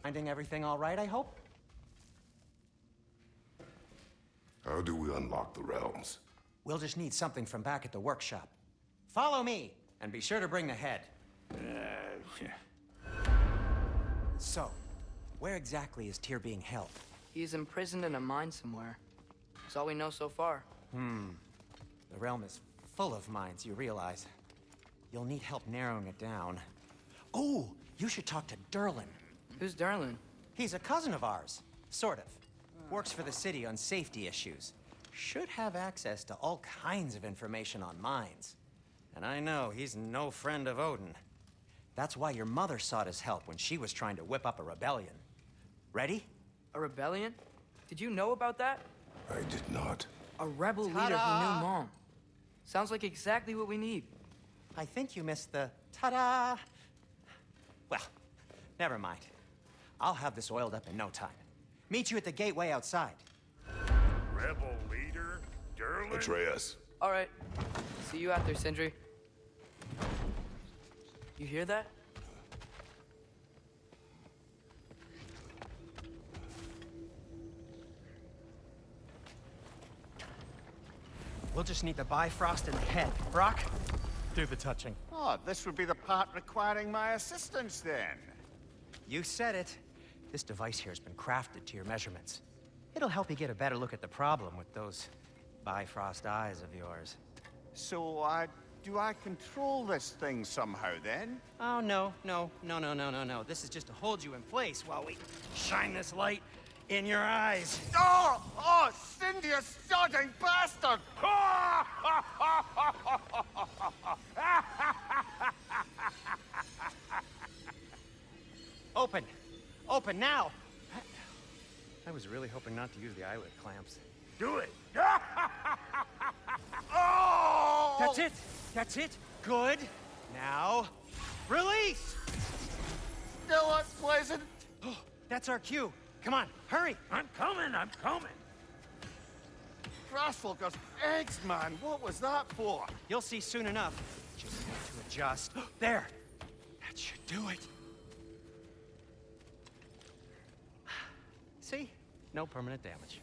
Finding everything all right, I hope? How do we unlock the realms? We'll just need something from back at the workshop. Follow me, and be sure to bring the head. So, where exactly is Tyr being held? He's imprisoned in a mine somewhere. That's all we know so far. The realm is full of mines, you realize. You'll need help narrowing it down. Oh, you should talk to Derlin. Who's Darlin? He's a cousin of ours, sort of. Works for the city on safety issues. Should have access to all kinds of information on mines. And I know he's no friend of Odin. That's why your mother sought his help when she was trying to whip up a rebellion. Ready? A rebellion? Did you know about that? I did not. A rebel leader who knew Mom. Sounds like exactly what we need. I think you missed the ta-da. Well, never mind. I'll have this oiled up in no time. Meet you at the gateway outside. Rebel leader? Derlin? Atreus. All right. See you out there, Sindri. You hear that? We'll just need the Bifrost in the head. Brock, do the touching. Oh, this would be the part requiring my assistance then. You said it. This device here has been crafted to your measurements. It'll help you get a better look at the problem with those Bifrost eyes of yours. So, do I control this thing somehow then? Oh, no. This is just to hold you in place while we shine this light in your eyes. Oh, Cindy, you sodding bastard! Open! Open now! I was really hoping not to use the eyelid clamps. Do it! Oh! That's it! That's it! Good! Now, release! Still unpleasant. That's our cue. Come on, hurry! I'm coming! Frostfolkers, eggs, man. What was that for? You'll see soon enough. Just need to adjust. There! That should do it. See? No permanent damage.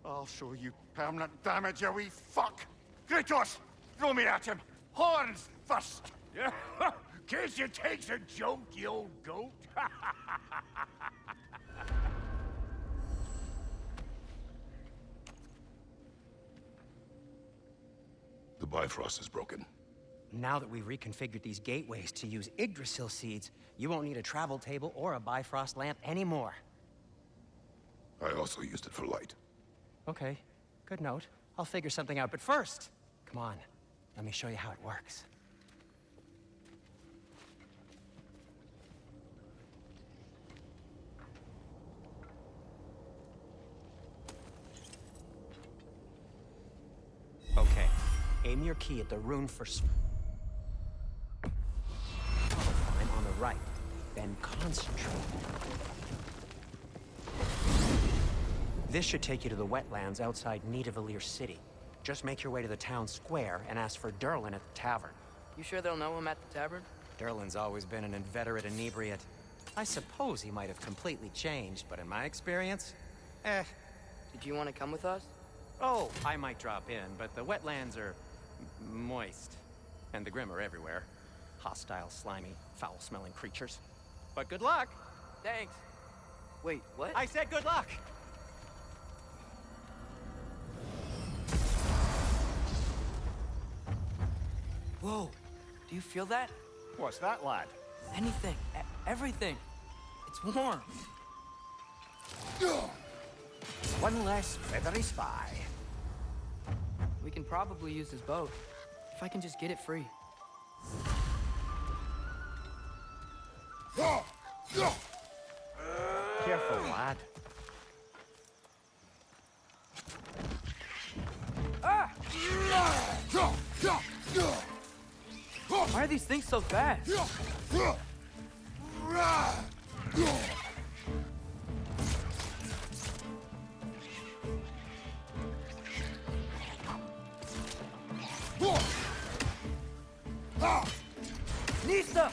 I'll show you permanent damage, you wee fuck! Kratos, throw me at him! Horns first! Guess you takes a joke, you old goat. The Bifrost is broken. Now that we've reconfigured these gateways to use Yggdrasil seeds, you won't need a travel table or a Bifrost lamp anymore. I also used it for light. Okay, good note. I'll figure something out, but first, come on, let me show you how it works. Okay, aim your key at the rune for I'm on the right, then concentrate. This should take you to the wetlands outside Nidavellir City. Just make your way to the town square and ask for Derlin at the tavern. You sure they'll know him at the tavern? Derlin's always been an inveterate inebriate. I suppose he might have completely changed, but in my experience, Did you want to come with us? Oh, I might drop in, but the wetlands are moist. And the Grim are everywhere. Hostile, slimy, foul-smelling creatures. But good luck! Thanks. Wait, what? I said good luck! Whoa, do you feel that? What's that, lad? Anything, everything. It's warm. One less feathery spy. We can probably use his boat. If I can just get it free. Careful, lad. Ah! Why are these things so fast? Nista!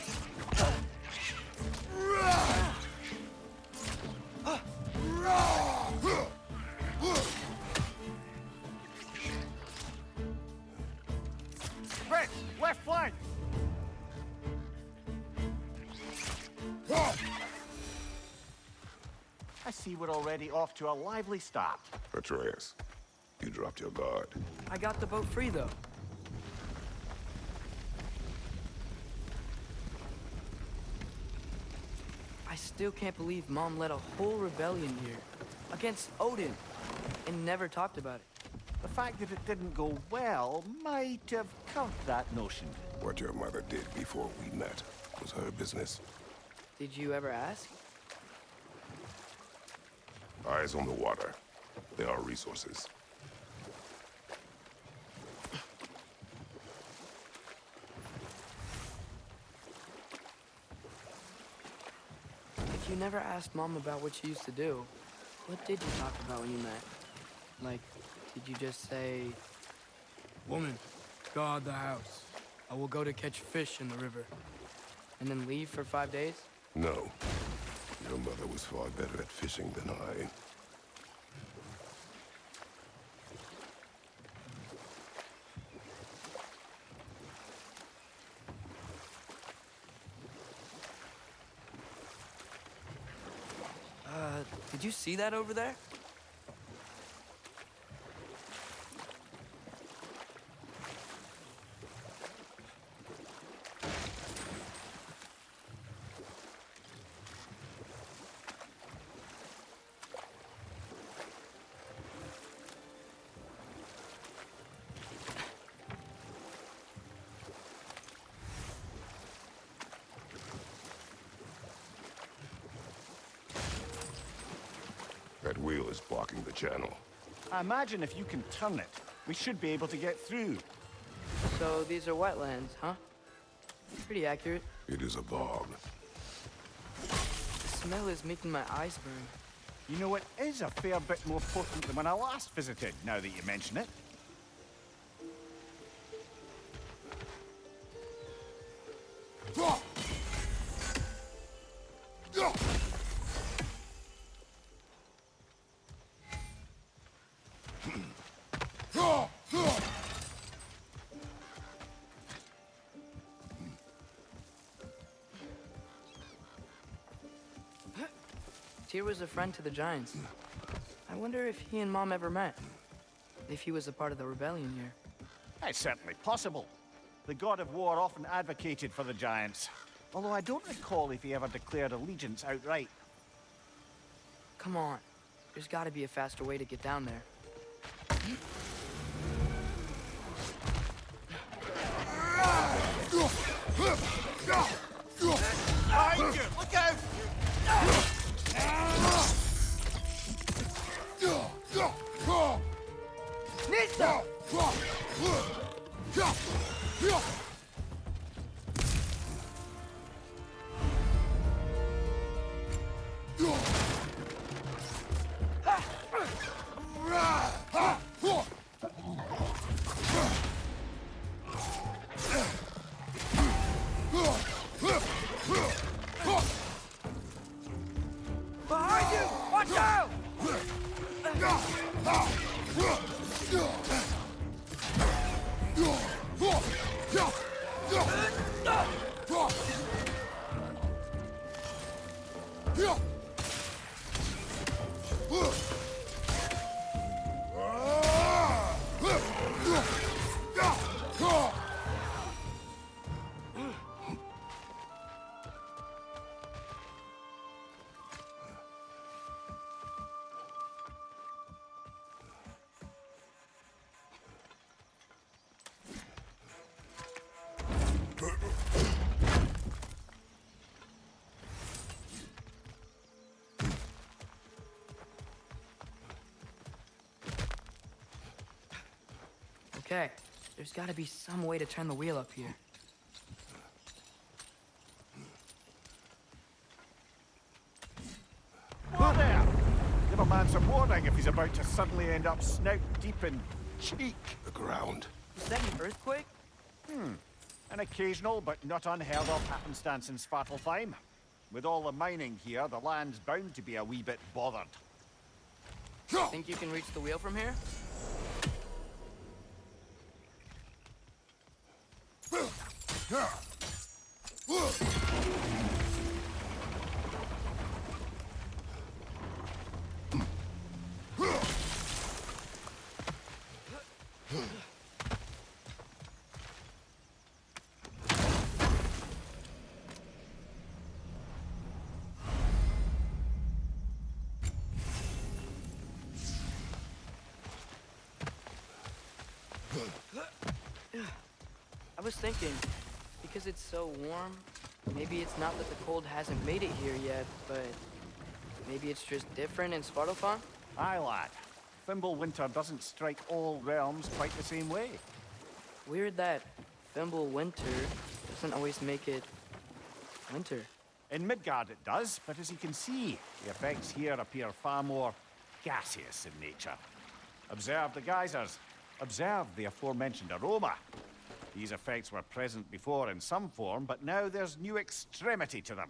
I see we're already off to a lively start. Atreus, you dropped your guard. I got the boat free, though. I still can't believe Mom led a whole rebellion here against Odin and never talked about it. The fact that it didn't go well might have covered that notion. What your mother did before we met was her business. Did you ever ask? Eyes on the water. There are resources. If you never asked Mom about what she used to do, what did you talk about when you met? Like, did you just say, "Woman, guard the house. I will go to catch fish in the river," and then leave for 5 days? No. Your mother was far better at fishing than I. Did you see that over there? That wheel is blocking the channel. I imagine if you can turn it, we should be able to get through. So these are wetlands, huh? Pretty accurate. It is a bog. The smell is making my eyes burn. You know, it is a fair bit more potent than when I last visited, now that you mention it. Tyr was a friend to the Giants. I wonder if he and Mom ever met. If he was a part of the rebellion here. It's certainly possible. The god of war often advocated for the Giants. Although I don't recall if he ever declared allegiance outright. Come on. There's gotta be a faster way to get down there. Behind you! Look out! Nista! Behind you! Watch out! Okay, there's gotta be some way to turn the wheel up here. Who there? Give a man some warning if he's about to suddenly end up snout deep in cheek. The ground. Is that an earthquake? An occasional but not unheard of happenstance in Svartalfheim. With all the mining here, the land's bound to be a wee bit bothered. Think you can reach the wheel from here? was thinking, because it's so warm, maybe it's not that the cold hasn't made it here yet, but maybe it's just different in Svartalfheim? Aye, lad. Winter doesn't strike all realms quite the same way. Weird that Winter doesn't always make it winter. In Midgard it does, but as you can see, the effects here appear far more gaseous in nature. Observe the geysers. Observe the aforementioned aroma. These effects were present before in some form, but now there's new extremity to them.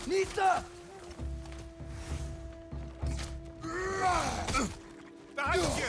Nita! Behind you!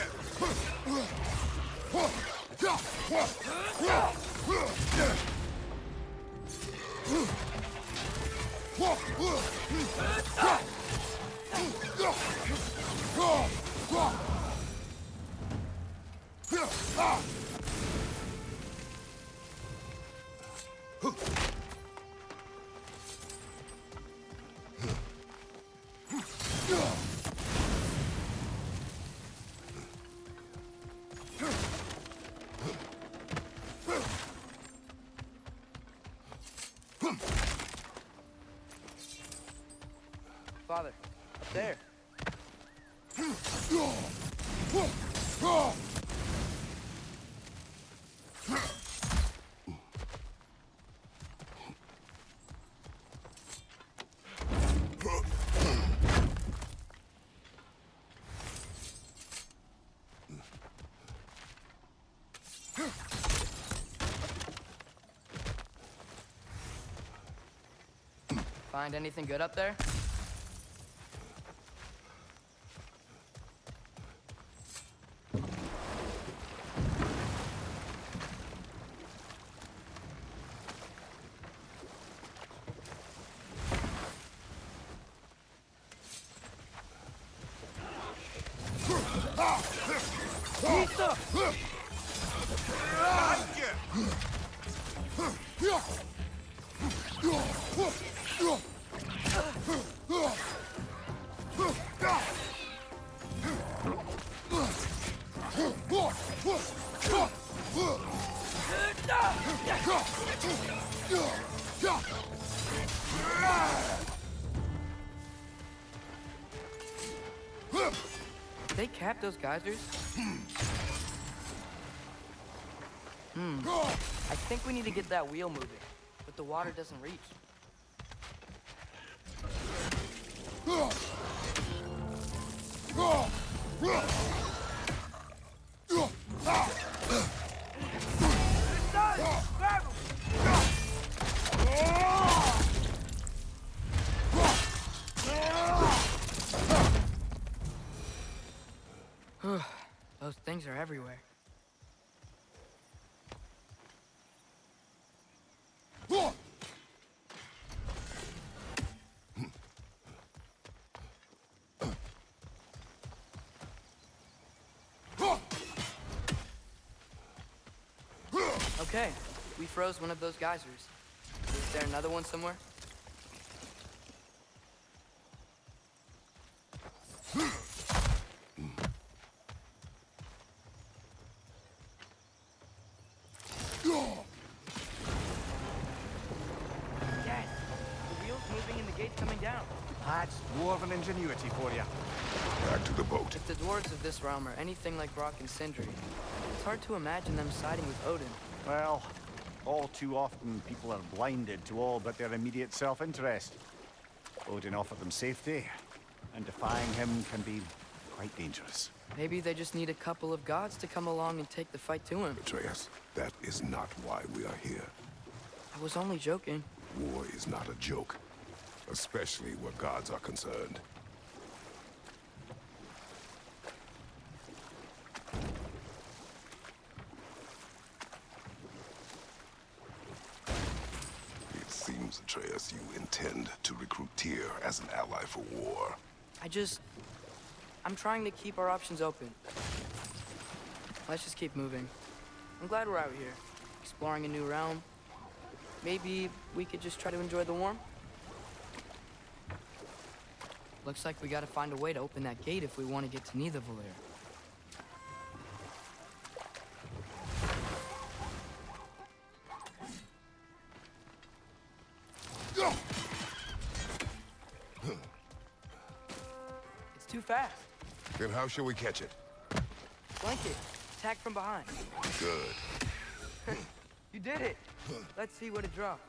Father, up there. Find anything good up there? They capped those geysers? I think we need to get that wheel moving, but the water doesn't reach. Those things are everywhere. Okay, we froze one of those geysers. Is there another one somewhere? Yes! The wheel's moving and the gate's coming down. That's dwarven ingenuity for you. Back to the boat. If the dwarves of this realm are anything like Brock and Sindri, it's hard to imagine them siding with Odin. Well, all too often people are blinded to all but their immediate self-interest. Odin offered them safety, and defying him can be quite dangerous. Maybe they just need a couple of gods to come along and take the fight to him. Atreus, that is not why we are here. I was only joking. War is not a joke, especially where gods are concerned. ally for war. I'm trying to keep our options open. Let's just keep moving. I'm glad we're out here, exploring a new realm. Maybe we could just try to enjoy the warmth? Looks like we gotta find a way to open that gate if we want to get to Nidavellir. It's too fast. Then how shall we catch it? Flank it. Attack from behind. Good. You did it. Let's see what it dropped.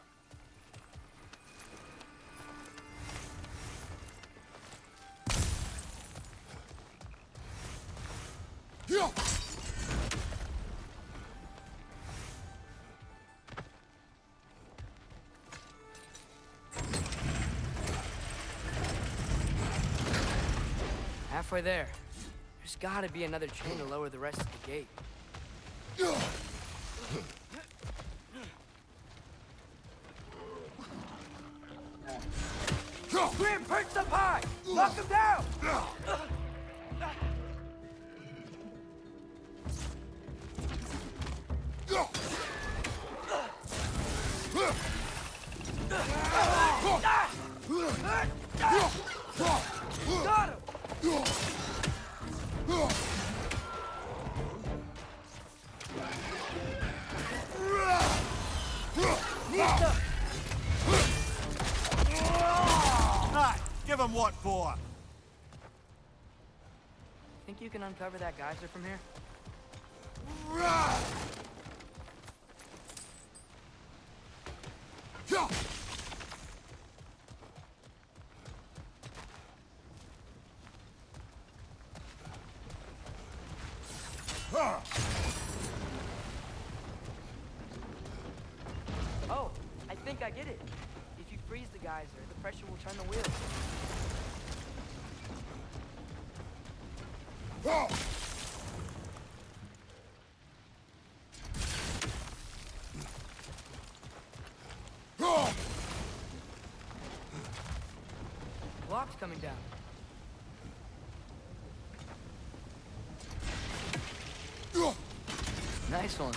Halfway there. There's gotta be another chain to lower the rest of the gate. Grim, perch up high! Knock him down! Got him! Give him what for? Think you can uncover that geyser from here? Oh, I think I get it. If you freeze the geyser, the pressure will turn the wheel. Block's coming down. Nice one.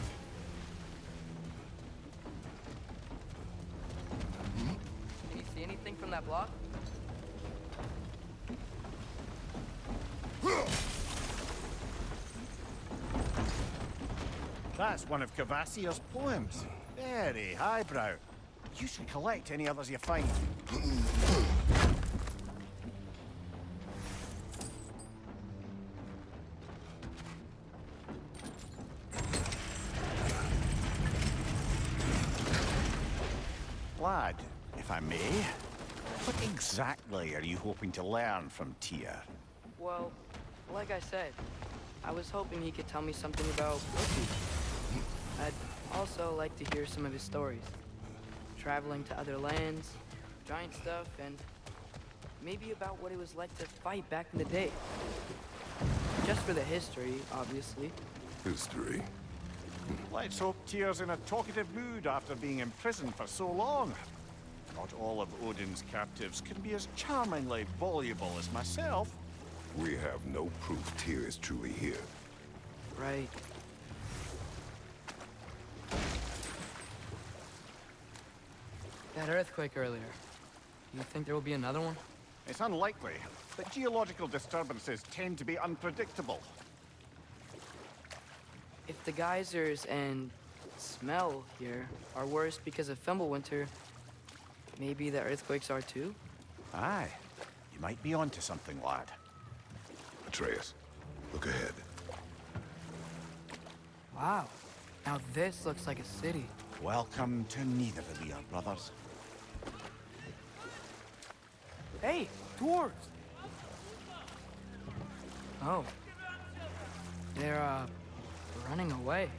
Can you see anything from that block? That's one of Cavassier's poems. Very highbrow. You should collect any others you find. Lad, if I may, what exactly are you hoping to learn from Tyr? Well, like I said, I was hoping he could tell me something about Loki. I'd also like to hear some of his stories. Traveling to other lands, giant stuff, and maybe about what it was like to fight back in the day. Just for the history, obviously. History. Let's hope Tyr's in a talkative mood after being imprisoned for so long. Not all of Odin's captives can be as charmingly voluble as myself. We have no proof Tyr is truly here. Right. That earthquake earlier. You think there will be another one? It's unlikely, but geological disturbances tend to be unpredictable. If the geysers and smell here are worse because of Fimbulwinter, maybe the earthquakes are too? Aye, you might be onto something, lad. Atreus, look ahead. Wow. Now this looks like a city. Welcome to Nidavellir, brothers. Hey, dwarves! Oh. They're, running away.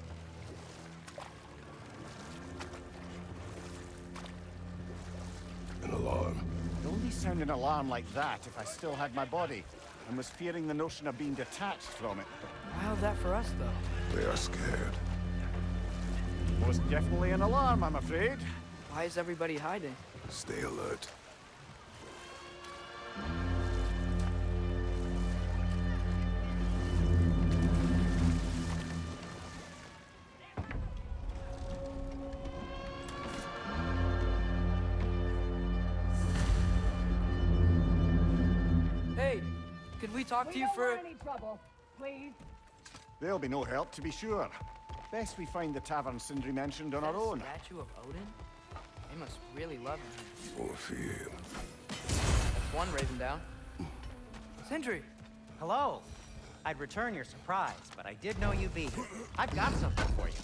An alarm. I'd only sound an alarm like that if I still had my body, and was fearing the notion of being detached from it. How's that for us, though? They are scared. Most definitely an alarm, I'm afraid. Why is everybody hiding? Stay alert. could we talk to you don't for... want any trouble, please. There'll be no help, to be sure. Best we find the tavern Sindri mentioned on our own. Statue of Odin? They must really love him. Or fear. That's one raven down. Sindri! Hello. I'd return your surprise, but I did know you'd be here. I've got something for you.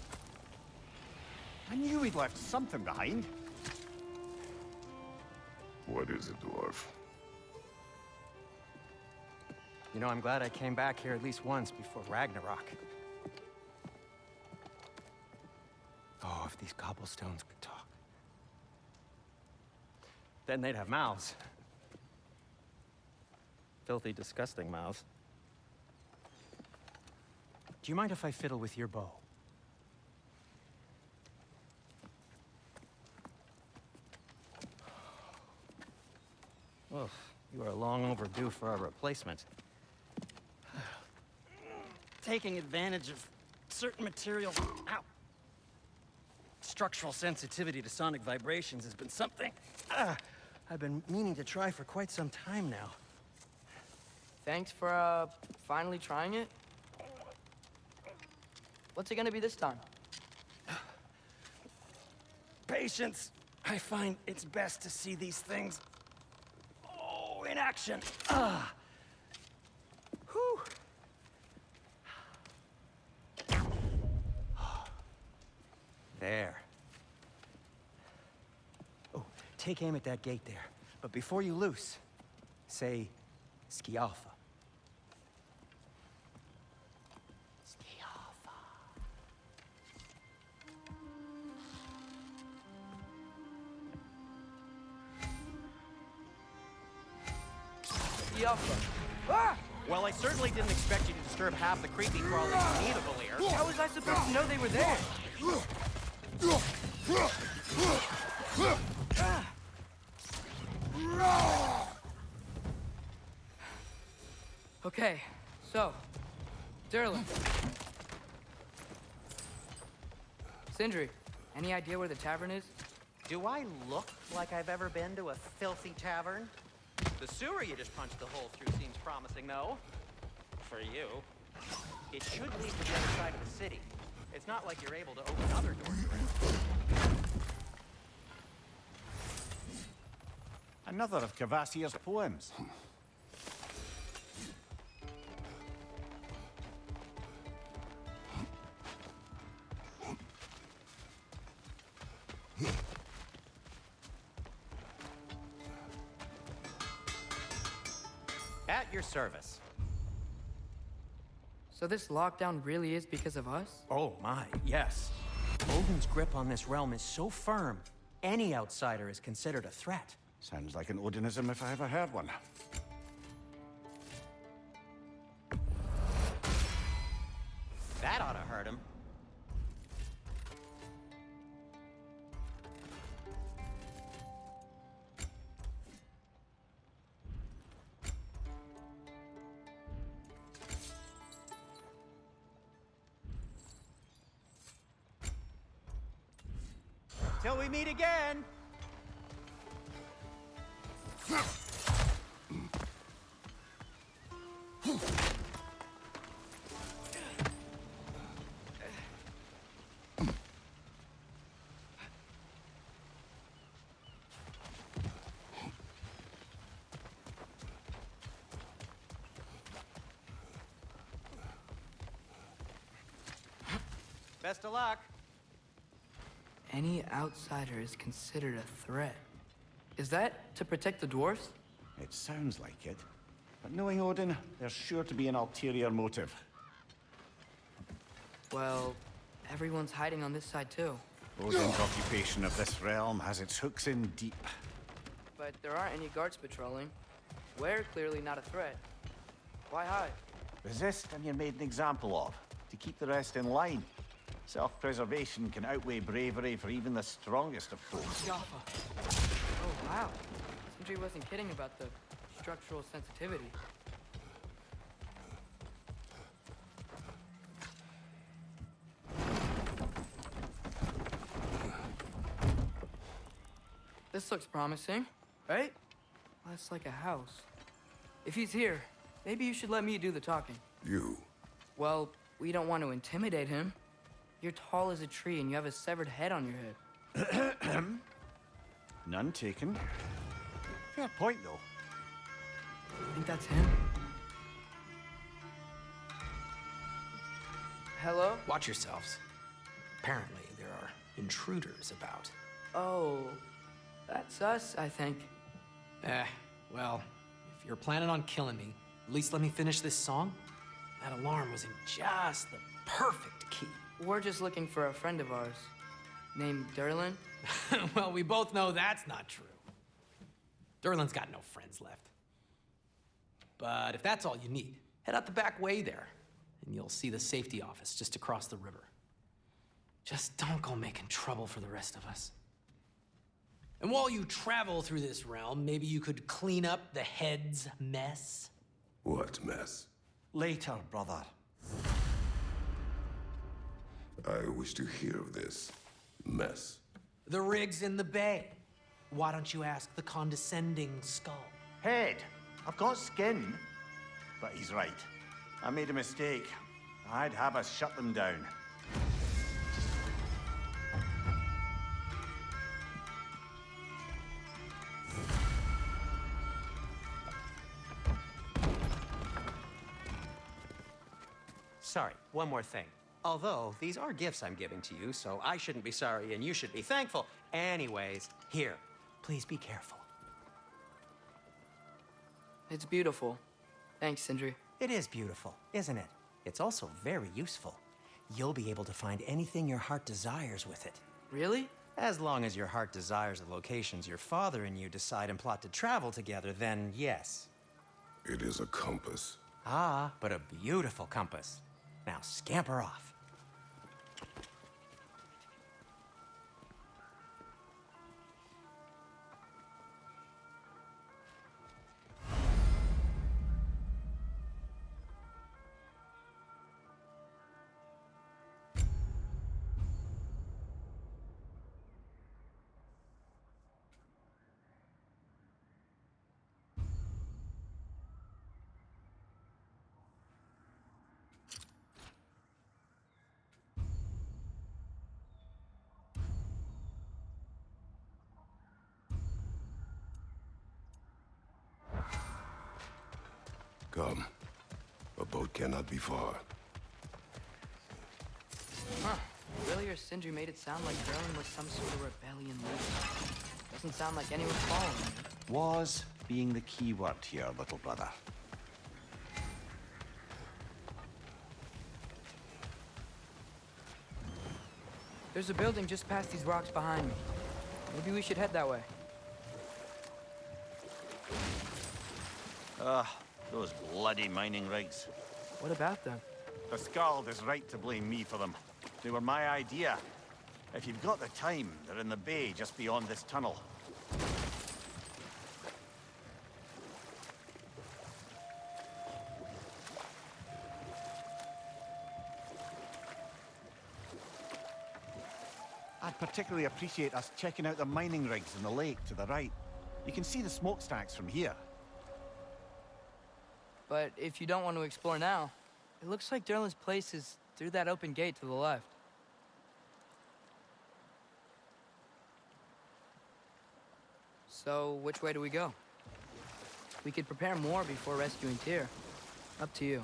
I knew we'd left something behind. What is it, dwarf? You know, I'm glad I came back here at least once before Ragnarok. Oh, if these cobblestones could talk. Then they'd have mouths. Filthy, disgusting mouths. Do you mind if I fiddle with your bow? Well, you are long overdue for a replacement. Taking advantage of certain materials. Ow! Structural sensitivity to sonic vibrations has been something I've been meaning to try for quite some time now. Thanks for, finally trying it. What's it gonna be this time? Patience. I find it's best to see these things, in action. Whew. There. Oh, take aim at that gate there. But before you loose, say, Skialfa. Skialfa. Skialfa. Ah! Well, I certainly didn't expect you to disturb half the creepy crawlies immutable here. How was I supposed to know they were there? Okay, so, Durlin. Sindri, any idea where the tavern is? Do I look like I've ever been to a filthy tavern? The sewer you just punched the hole through seems promising, though. For you. It should lead to the other side of the city. It's not like you're able to open other doors around. Another of Kvasir's poems. At your service. So this lockdown really is because of us? Oh my, yes. Odin's grip on this realm is so firm, any outsider is considered a threat. Sounds like an Odinism if I ever heard one. That ought to hurt him. Till we meet again! Best of luck. Any outsider is considered a threat. Is that to protect the dwarves? It sounds like it. But knowing Odin, there's sure to be an ulterior motive. Well, everyone's hiding on this side too. Odin's occupation of this realm has its hooks in deep. But there aren't any guards patrolling. We're clearly not a threat. Why hide? Resist and you're made an example of, to keep the rest in line. Self-preservation can outweigh bravery for even the strongest of foes. Oh, wow. Sindri wasn't kidding about the structural sensitivity. This looks promising, right? That's like a house. If he's here, Maybe you should let me do the talking. You. Well, we don't want to intimidate him. You're tall as a tree and you have a severed head on your head. None taken. Fair point, though. I think that's him. Hello? Watch yourselves. Apparently, there are intruders about. Oh, that's us, I think. Well, if you're planning on killing me, at least let me finish this song. That alarm was in just the perfect key. We're just looking for a friend of ours named Derlin. Well, we both know that's not true. Derlin's got no friends left. But if that's all you need, head out the back way there, and you'll see the safety office just across the river. Just don't go making trouble for the rest of us. And while you travel through this realm, maybe you could clean up the head's mess? What mess? Later, brother. I wish to hear of this mess. The rig's in the bay. Why don't you ask the condescending skull? Head, I've got skin. But he's right. I made a mistake. I'd have us shut them down. Sorry, one more thing. Although, these are gifts I'm giving to you, so I shouldn't be sorry and you should be thankful. Anyways, here, please be careful. It's beautiful. Thanks, Sindri. It is beautiful, isn't it? It's also very useful. You'll be able to find anything your heart desires with it. Really? As long as your heart desires the locations your father and you decide and plot to travel together, then yes. It is a compass. Ah, but a beautiful compass. Now scamper off. Come. A boat cannot be far. Huh. Earlier, Sindri made it sound like Derlin was some sort of rebellion leader. Doesn't sound like anyone's following him. Was being the key word here, little brother. There's a building just past these rocks behind me. Maybe we should head that way. Those bloody mining rigs. What about them? The Skald is right to blame me for them. They were my idea. If you've got the time, they're in the bay just beyond this tunnel. I'd particularly appreciate us checking out the mining rigs in the lake to the right. You can see the smokestacks from here. But if you don't want to explore now, it looks like Derlin's place is through that open gate to the left. So, which way do we go? We could prepare more before rescuing Tyr. Up to you.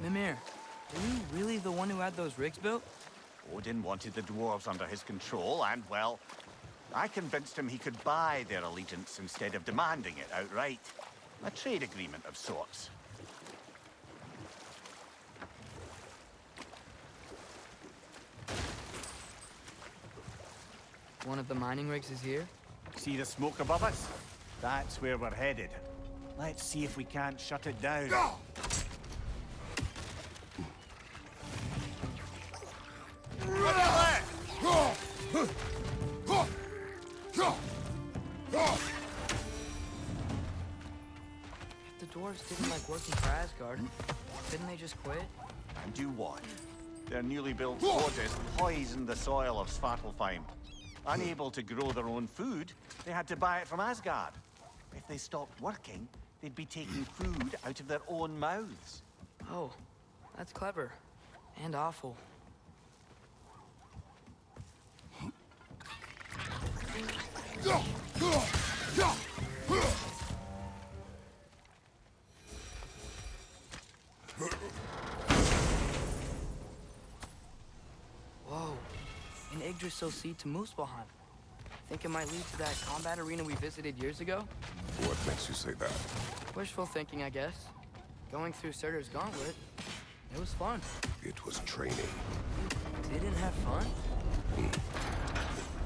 Mimir, are you really the one who had those rigs built? Odin wanted the dwarves under his control, and, well, I convinced him he could buy their allegiance instead of demanding it outright. A trade agreement of sorts. One of the mining rigs is here? See the smoke above us? That's where we're headed. Let's see if we can't shut it down. dwarves didn't like working for Asgard, couldn't they just quit? And do what? Their newly built forges poisoned the soil of Svartalfheim. Unable to grow their own food, they had to buy it from Asgard. If they stopped working, they'd be taking food out of their own mouths. Oh, that's clever. And awful. Whoa, an Yggdrasil seed to Muspelheim. Think it might lead to that combat arena we visited years ago? What makes you say that? Wishful thinking, I guess. Going through Surtur's gauntlet, it was fun. It was training. Didn't have fun?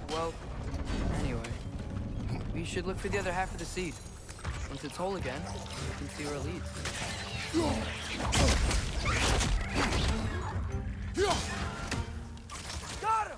Well, anyway, we should look for the other half of the seed. Once it's whole again, we can see where it leads. Got him!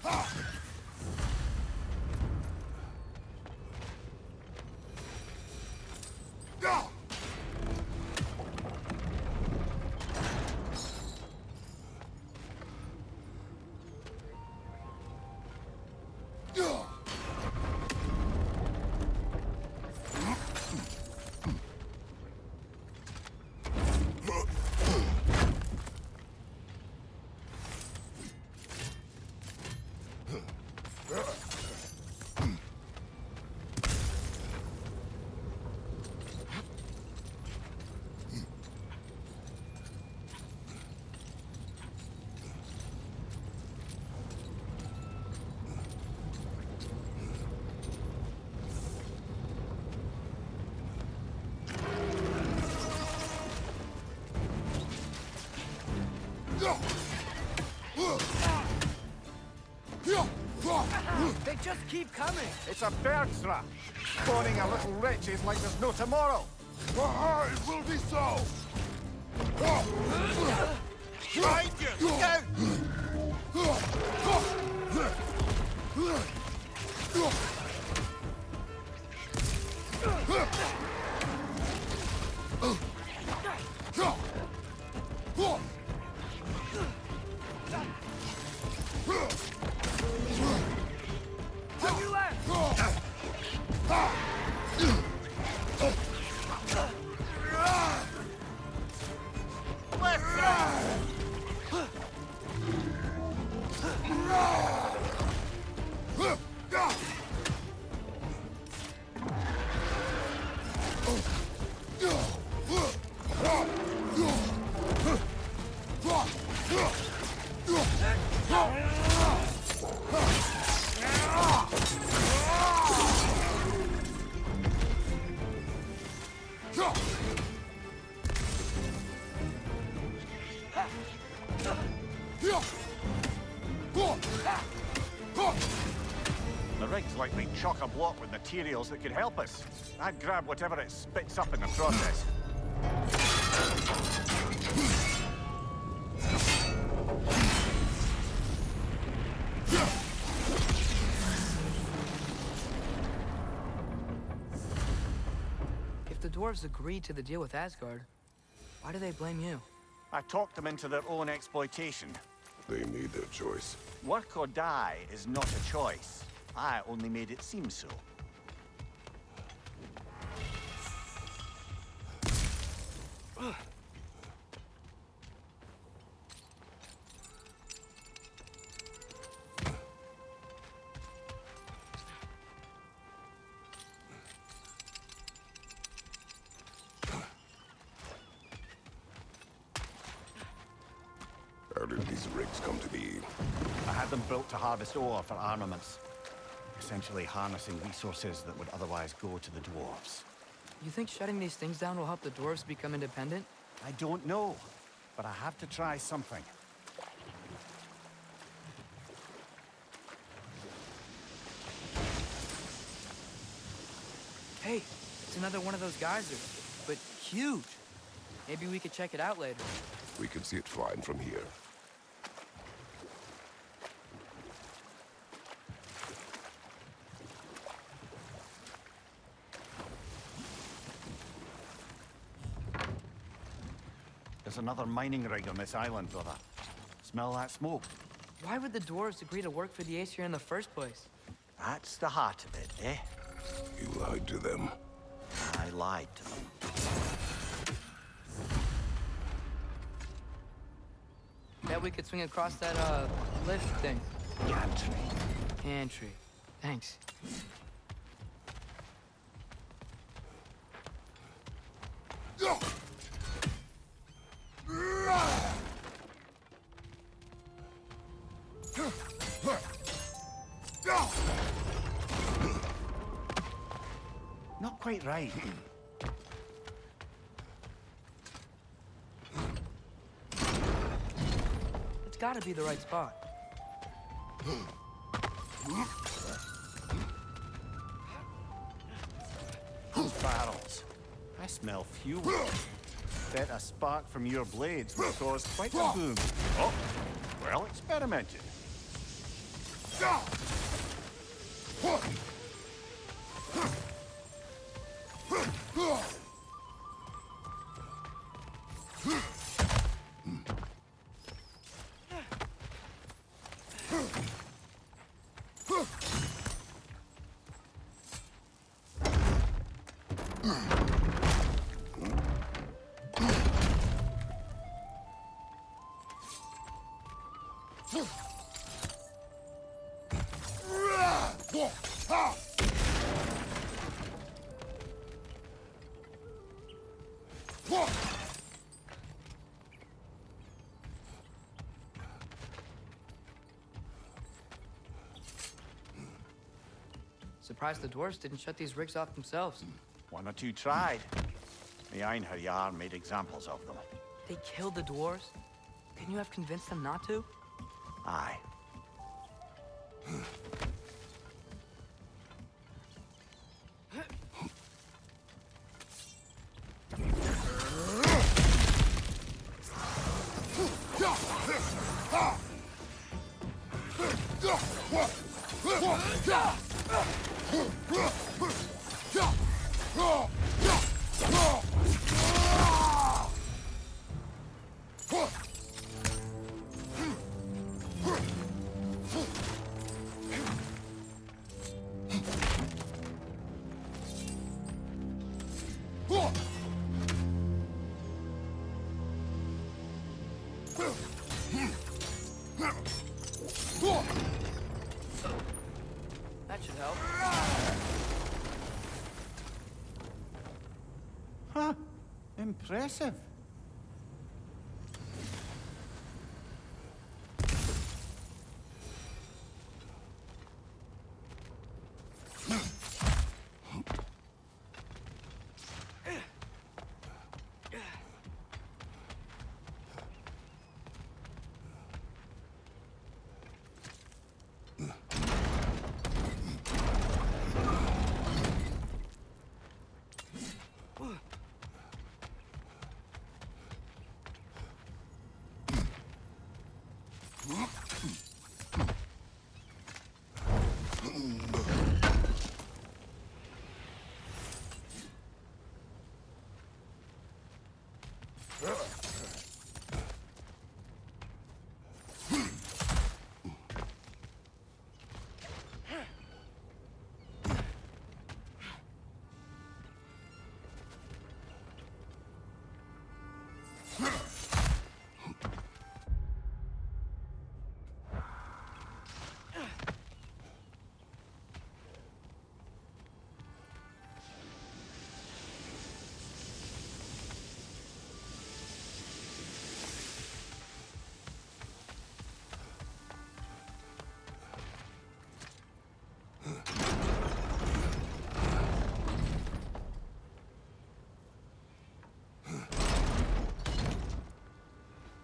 They just keep coming. It's a bird's trap. Spawning a little wretches like there's no tomorrow. It will be so! Behind you! Look out! The rig's likely chock-a-block with materials that could help us. I'd grab whatever it spits up in the process. If the dwarves agreed to the deal with Asgard, why do they blame you? I talked them into their own exploitation. They made their choice. Work or die is not a choice. I only made it seem so. How did these rigs come to be? I had them built to harvest ore for armaments. Essentially harnessing resources that would otherwise go to the dwarves. You think shutting these things down will help the dwarves become independent? I don't know, but I have to try something. Hey, it's another one of those geysers, but huge. Maybe we could check it out later. We can see it fine from here. there's another mining rig on this island, brother. Smell that smoke? Why would the dwarves agree to work for the Aesir in the first place? That's the heart of it, eh? You lied to them. I lied to them. Bet we could swing across that, lift thing. Gantry. Gantry. Thanks. Not quite right. It's gotta be the right spot. Those barrels. I smell fuel. Bet a spark from your blades would cause quite a boom. Oh, well experimented. Surprised the dwarves didn't shut these rigs off themselves. One or two tried. The Einherjar made examples of them. They killed the dwarves? Couldn't you have convinced them not to? Aye. That should help. Huh. Impressive.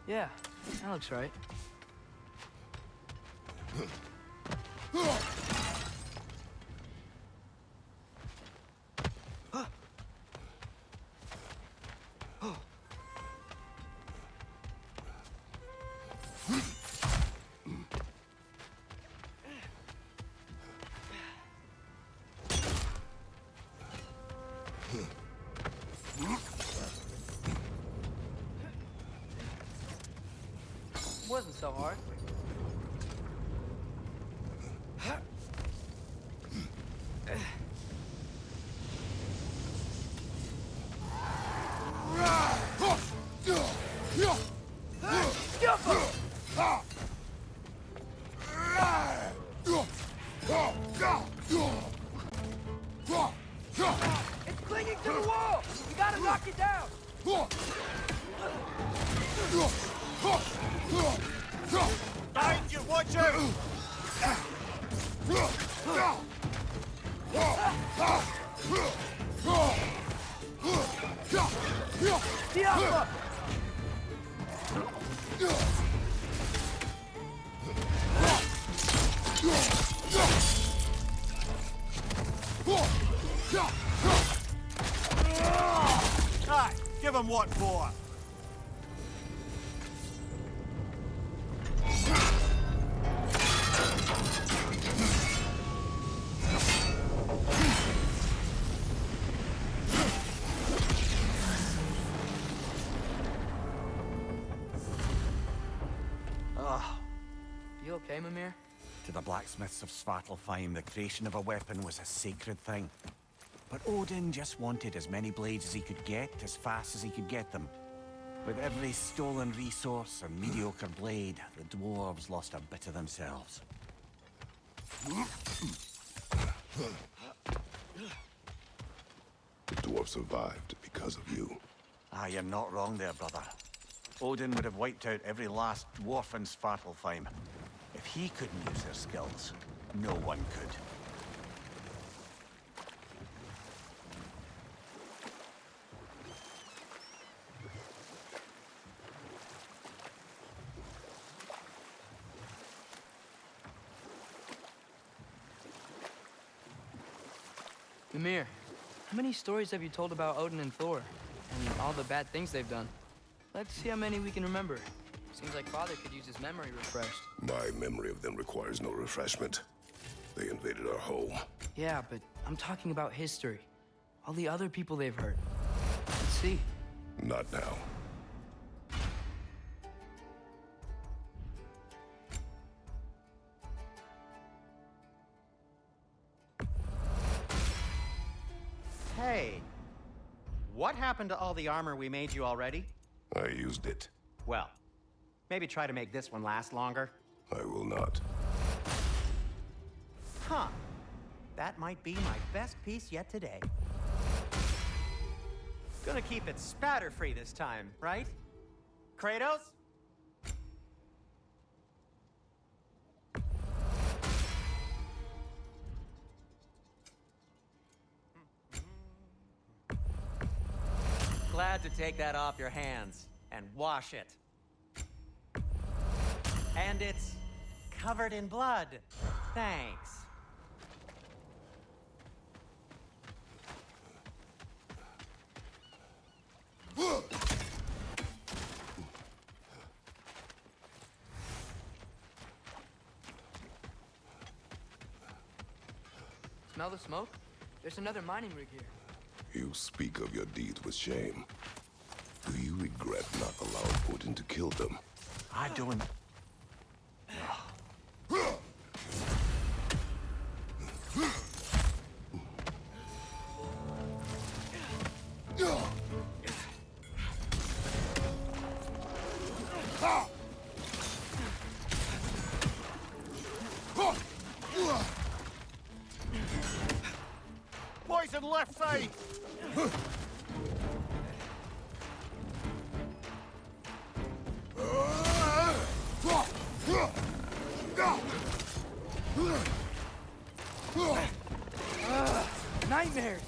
Yeah, that looks right. Wasn't so hard. It's clinging to the wall! You gotta knock it down! Behind you, watch out! Diablo! Aye, give him what for. You okay, Mimir? To the blacksmiths of Svartalfheim, the creation of a weapon was a sacred thing. But Odin just wanted as many blades as he could get, as fast as he could get them. With every stolen resource and mediocre blade, the dwarves lost a bit of themselves. The dwarf survived because of you. Ah, you're not wrong there, brother. Odin would have wiped out every last dwarf in Svartalfheim. If he couldn't use their skills, no one could. Mimir, how many stories have you told about Odin and Thor? And all the bad things they've done? Let's see how many we can remember. Seems like Father could use his memory refreshed. My memory of them requires no refreshment. They invaded our home. Yeah, but I'm talking about history. All the other people they've hurt. Let's see. Not now. Hey, what happened to all the armor we made you already? I used it. Well, maybe try to make this one last longer. I will not. Huh. That might be my best piece yet today. Gonna keep it spatter-free this time, right? Kratos? Glad to take that off your hands and wash it. And it's covered in blood. Thanks. Smell the smoke? There's another mining rig here. You speak of your deeds with shame. Do you regret not allowing Odin to kill them? I don't... Poison left side! Nightmares!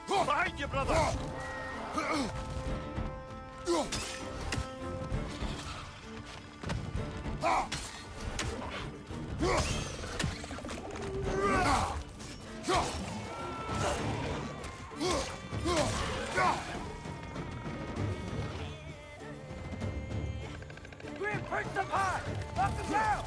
Behind you, brother! Prince of High! Knock him down!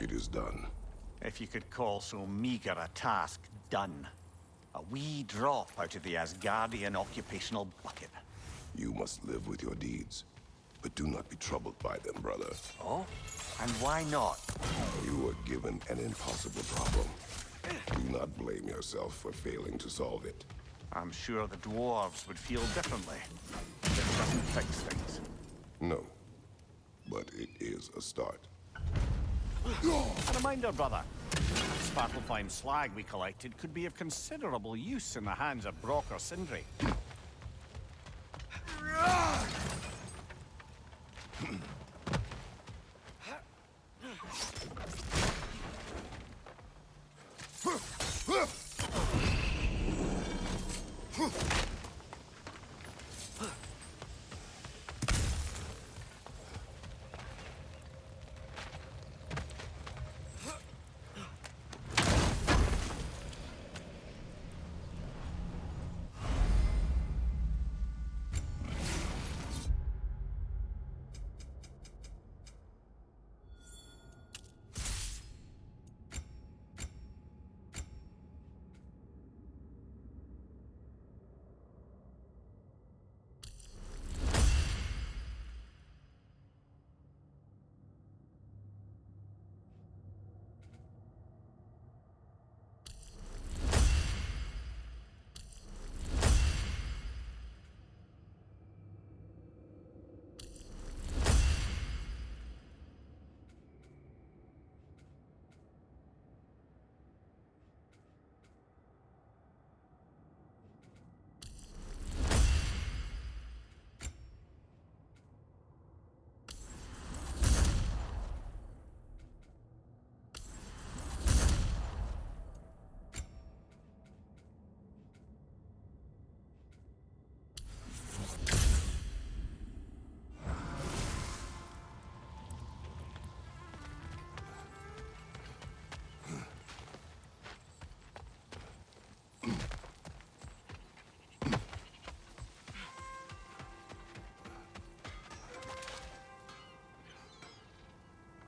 It is done. If you could call so meager a task done. A wee drop out of the Asgardian occupational bucket. You must live with your deeds, but do not be troubled by them, brother. Oh? And why not? You were given an impossible problem. Do not blame yourself for failing to solve it. I'm sure the dwarves would feel differently. It doesn't fix things. No, but it is a start. A reminder, brother. This battle-fine slag we collected could be of considerable use in the hands of Brock or Sindri.